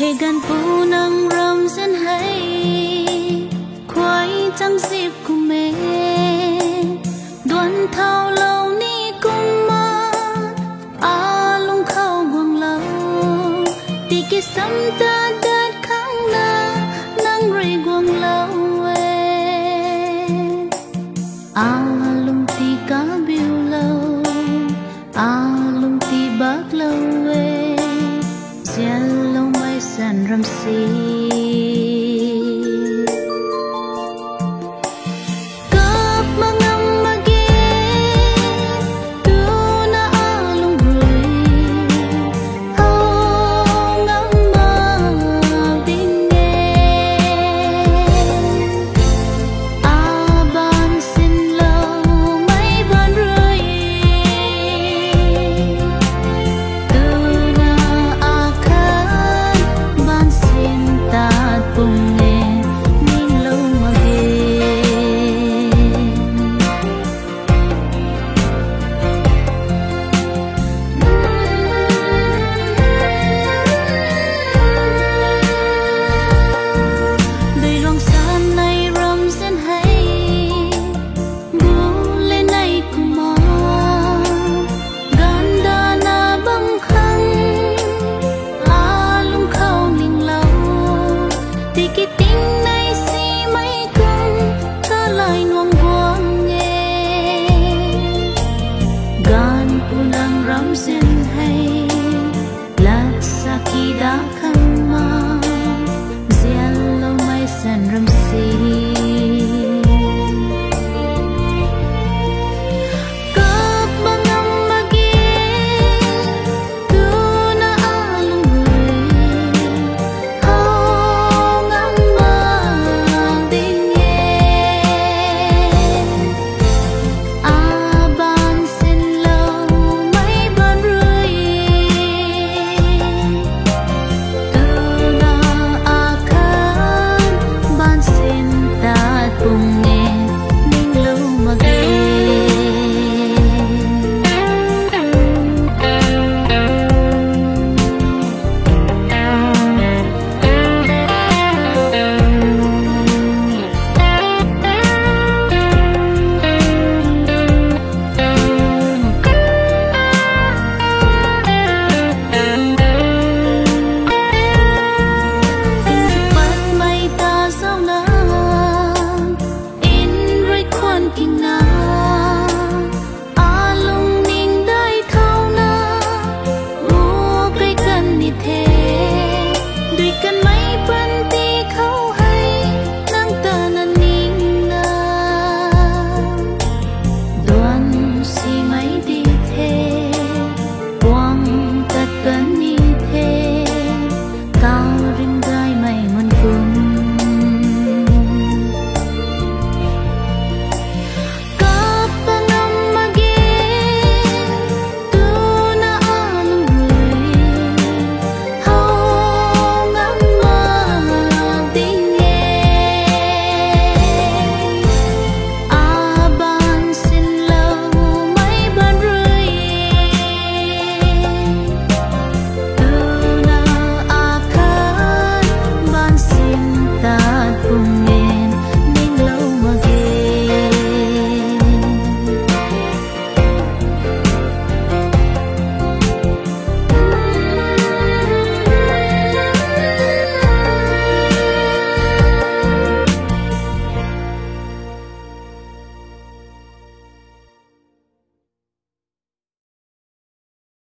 Thế gan pu nang ram dân hay khoai trăng dịp của mẹ đoàn thao lâu ni cùng ma lung khâu guang lâu ti ki sam ta dat khang na nang rei guang lâu lung ti cá biu lâu lung ti bạc lâu giang long mai san ram si